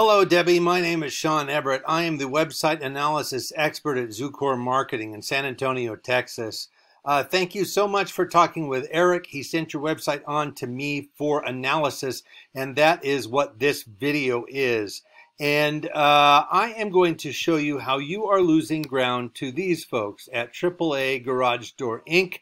Hello, Debbie. My name is Sean Everett. I am the website analysis expert at Zucor Marketing in San Antonio, Texas. Thank you so much for talking with Eric. He sent your website on to me for analysis, and that is what this video is. And I am going to show you how you are losing ground to these folks at AAA Garage Door Inc.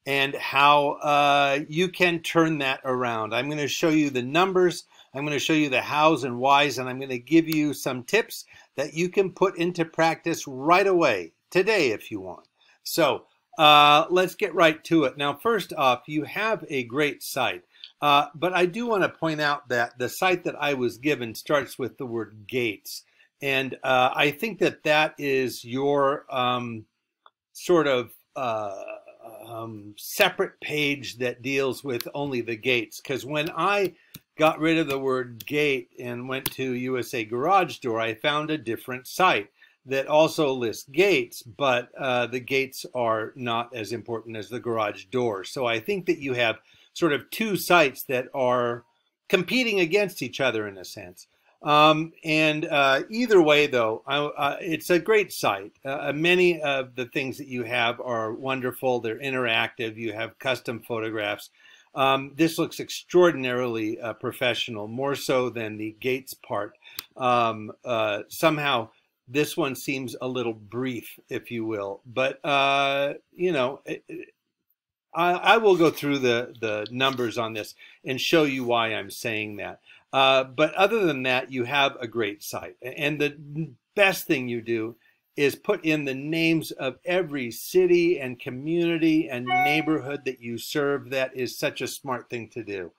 and how you can turn that around. I'm going to show you the numbers. I'm going to show you the hows and whys, and I'm going to give you some tips that you can put into practice right away, today if you want. So let's get right to it. Now, first off, you have a great site, but I do want to point out that the site that I was given starts with the word Gates, and I think that that is your sort of separate page that deals with only the gates, because when I got rid of the word gate and went to USA Garage Door, I found a different site that also lists gates, but the gates are not as important as the garage door. So I think that you have sort of two sites that are competing against each other in a sense. Either way, though, it's a great site. Many of the things that you have are wonderful. They're interactive. You have custom photographs. This looks extraordinarily professional, more so than the Gates part. Somehow this one seems a little brief, if you will. But, you know, I will go through the numbers on this and show you why I'm saying that. But other than that, you have a great site. And the best thing you do is put in the names of every city and community and neighborhood that you serve. That is such a smart thing to do.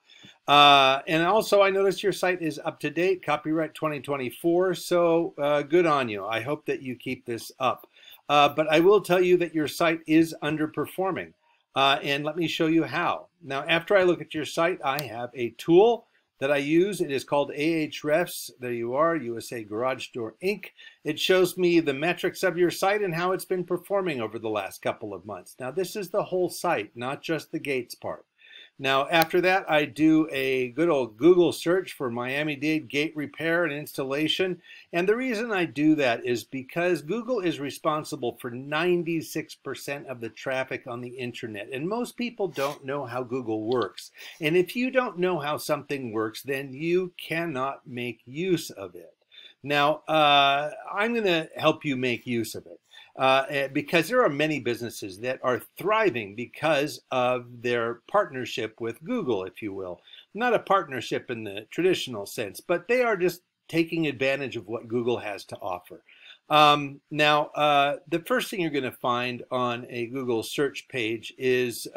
And also, I noticed your site is up to date, copyright 2024, so good on you. I hope that you keep this up. But I will tell you that your site is underperforming, and let me show you how. Now, after I look at your site, I have a tool that I use. It is called Ahrefs. There you are, USA Garage Door Inc. It shows me the metrics of your site and how it's been performing over the last couple of months. Now, this is the whole site, not just the Gates part. Now, after that, I do a good old Google search for Miami-Dade gate repair and installation. And the reason I do that is because Google is responsible for 96% of the traffic on the internet. And most people don't know how Google works. And if you don't know how something works, then you cannot make use of it. Now, I'm going to help you make use of it. Because there are many businesses that are thriving because of their partnership with Google, if you will. Not a partnership in the traditional sense, but they are just taking advantage of what Google has to offer. The first thing you're going to find on a Google search page is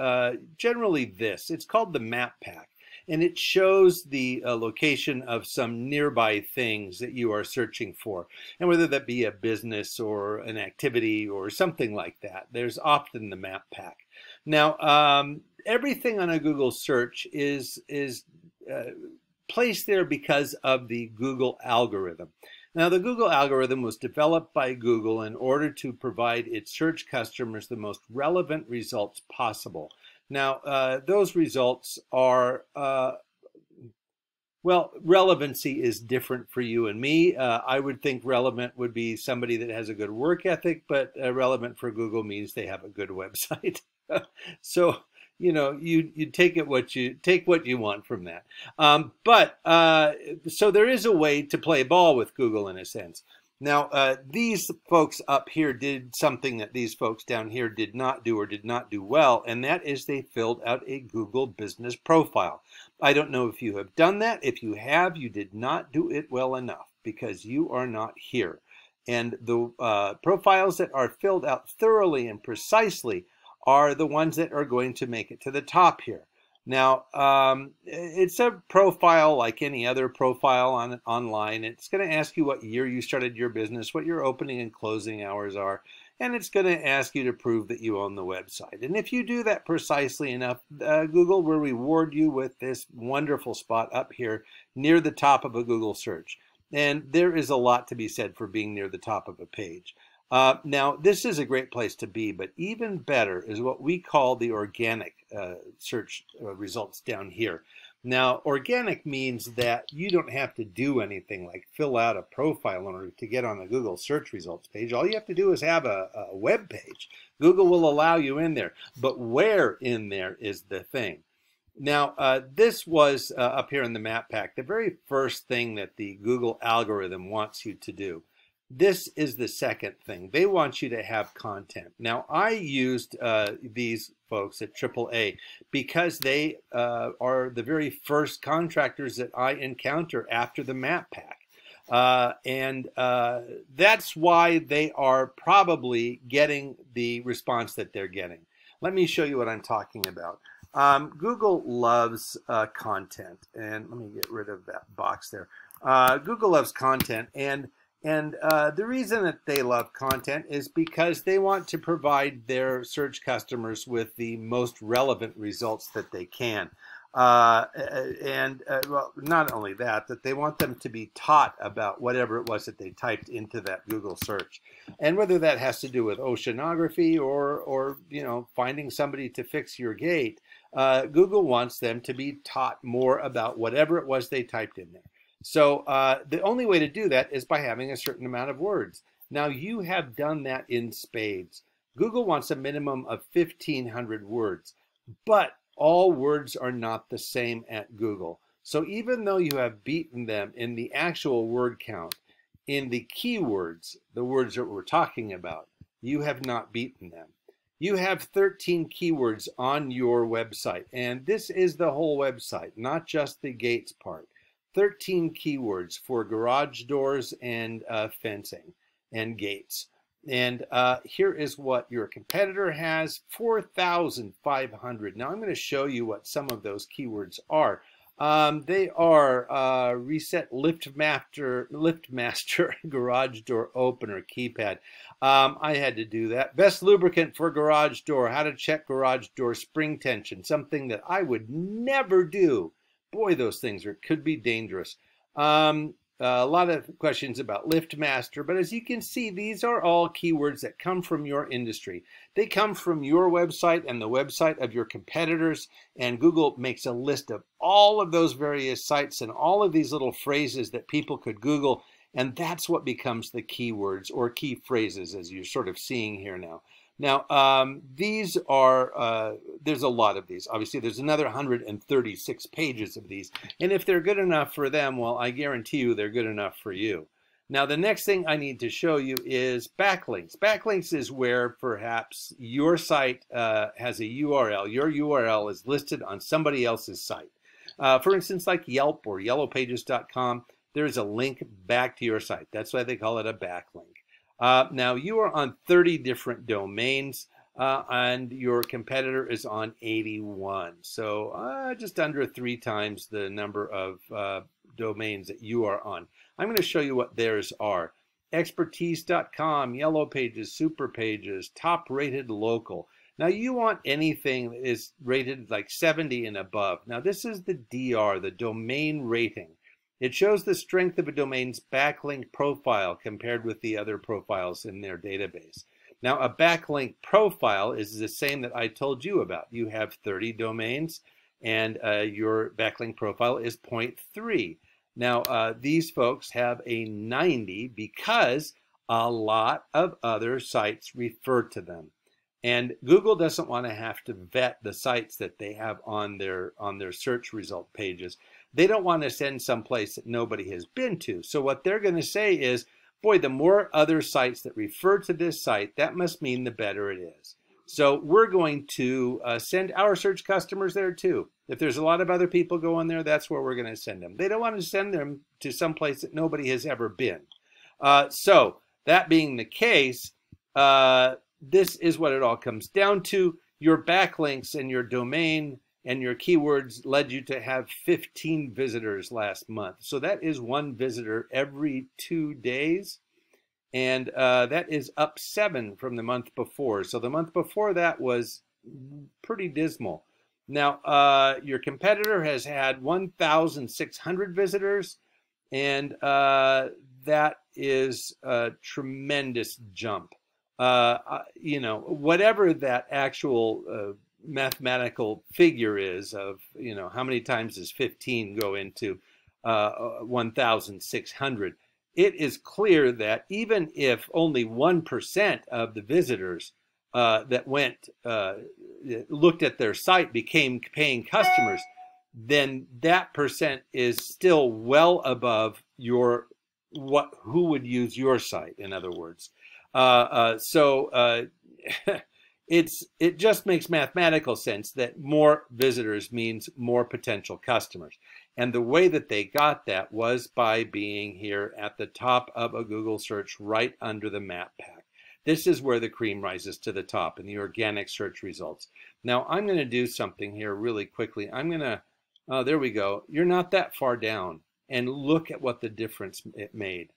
generally this. It's called the Map Pack. And it shows the location of some nearby things that you are searching for. And whether that be a business or an activity or something like that, there's often the map pack. Now, everything on a Google search is placed there because of the Google algorithm. Now, the Google algorithm was developed by Google in order to provide its search customers the most relevant results possible. Now, those results are, well, relevancy is different for you and me. I would think relevant would be somebody that has a good work ethic, but relevant for Google means they have a good website. So, you know, you take what you want from that. So there is a way to play ball with Google in a sense. Now, these folks up here did something that these folks down here did not do or did not do well, and that is they filled out a Google business profile. I don't know if you have done that. If you have, you did not do it well enough because you are not here. And the profiles that are filled out thoroughly and precisely are the ones that are going to make it to the top here. Now, it's a profile like any other profile online. It's going to ask you what year you started your business, what your opening and closing hours are, and it's going to ask you to prove that you own the website. And if you do that precisely enough, Google will reward you with this wonderful spot up here near the top of a Google search. And there is a lot to be said for being near the top of a page. Now, this is a great place to be, but even better is what we call the organic search results down here. Now, organic means that you don't have to do anything like fill out a profile in order to get on the Google search results page. All you have to do is have a web page. Google will allow you in there, but where in there is the thing. Now, this was up here in the map pack, the very first thing that the Google algorithm wants you to do. This is the second thing. They want you to have content. Now, I used these folks at AAA because they are the very first contractors that I encounter after the map pack. That's why they are probably getting the response that they're getting. Let me show you what I'm talking about. Google loves content, and let me get rid of that box there. Google loves content, and the reason that they love content is because they want to provide their search customers with the most relevant results that they can. Well, not only that, that they want them to be taught about whatever it was that they typed into that Google search. And whether that has to do with oceanography or you know, finding somebody to fix your gate, Google wants them to be taught more about whatever it was they typed in there. So the only way to do that is by having a certain amount of words. Now, you have done that in spades. Google wants a minimum of 1,500 words, but all words are not the same at Google. So even though you have beaten them in the actual word count, in the keywords, the words that we're talking about, you have not beaten them. You have 13 keywords on your website, and this is the whole website, not just the gates part. 13 keywords for garage doors and fencing and gates. And here is what your competitor has, 4,500. Now I'm going to show you what some of those keywords are. They are reset liftmaster garage door opener keypad. I had to do that. Best lubricant for garage door, how to check garage door spring tension, something that I would never do. Boy, those things could be dangerous. A lot of questions about LiftMaster, but as you can see, these are all keywords that come from your industry. They come from your website and the website of your competitors, and Google makes a list of all of those various sites and all of these little phrases that people could Google, and that's what becomes the keywords or key phrases, as you're sort of seeing here now. Now, these are, there's a lot of these. Obviously, there's another 136 pages of these. And if they're good enough for them, well, I guarantee you they're good enough for you. Now, the next thing I need to show you is backlinks. Backlinks is where perhaps your site has a URL. Your URL is listed on somebody else's site. For instance, like Yelp or yellowpages.com, there's a link back to your site. That's why they call it a backlink. Now, you are on 30 different domains, and your competitor is on 81. So just under 3 times the number of domains that you are on. I'm going to show you what theirs are. Expertise.com, Yellow Pages, Super Pages, Top Rated Local. Now, you want anything that is rated like 70 and above. Now, this is the DR, the domain rating. It shows the strength of a domain's backlink profile compared with the other profiles in their database. Now, a backlink profile is the same that I told you about. You have 30 domains, and your backlink profile is 0.3. Now, these folks have a 90 because a lot of other sites refer to them. And Google doesn't want to have to vet the sites that they have on their search result pages. They don't want to send someplace that nobody has been to. So what they're going to say is, boy, the more other sites that refer to this site, that must mean the better it is. So we're going to send our search customers there too. If there's a lot of other people going there, that's where we're going to send them. They don't want to send them to someplace that nobody has ever been. So that being the case, this is what it all comes down to. Your backlinks and your domain and your keywords led you to have 15 visitors last month. So that is 1 visitor every 2 days. And that is up 7 from the month before. So the month before that was pretty dismal. Now, your competitor has had 1,600 visitors, and that is a tremendous jump. You know, whatever that actual mathematical figure is of, how many times does 15 go into 1,600, it is clear that even if only 1% of the visitors that looked at their site became paying customers, then that percent is still well above who would use your site, in other words. It just makes mathematical sense that more visitors means more potential customers. And the way that they got that was by being here at the top of a Google search right under the map pack. This is where the cream rises to the top in the organic search results. Now I'm going to do something here really quickly. I'm going to, there we go. You're not that far down. And look at what the difference it made.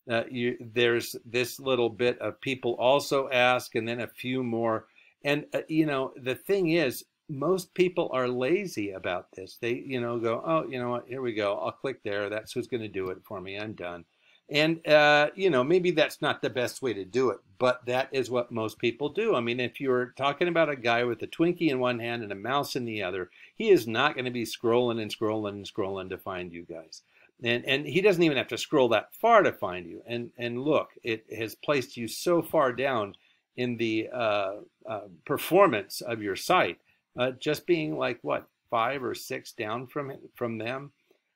There's this little bit of people also ask, and then a few more. And, the thing is, most people are lazy about this. They, go, oh, you know what, here we go. I'll click there. That's who's going to do it for me. I'm done. And, maybe that's not the best way to do it, but that is what most people do. I mean, if you're talking about a guy with a Twinkie in one hand and a mouse in the other, he is not going to be scrolling and scrolling and scrolling to find you guys. And he doesn't even have to scroll that far to find you. And look, it has placed you so far down in the performance of your site, just being like, what, 5 or 6 down from them.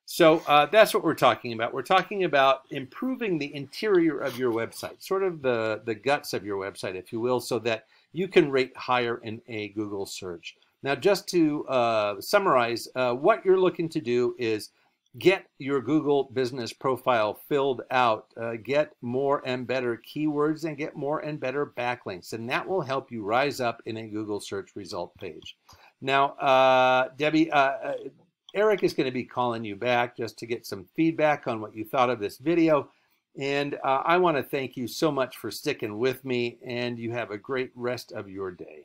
So that's what we're talking about. We're talking about improving the interior of your website, sort of the guts of your website, if you will, so that you can rate higher in a Google search. Now, just to summarize, what you're looking to do is get your Google business profile filled out, get more and better keywords, and get more and better backlinks. And that will help you rise up in a Google search result page. Now, Debbie, Eric is going to be calling you back just to get some feedback on what you thought of this video. And I want to thank you so much for sticking with me, and you have a great rest of your day.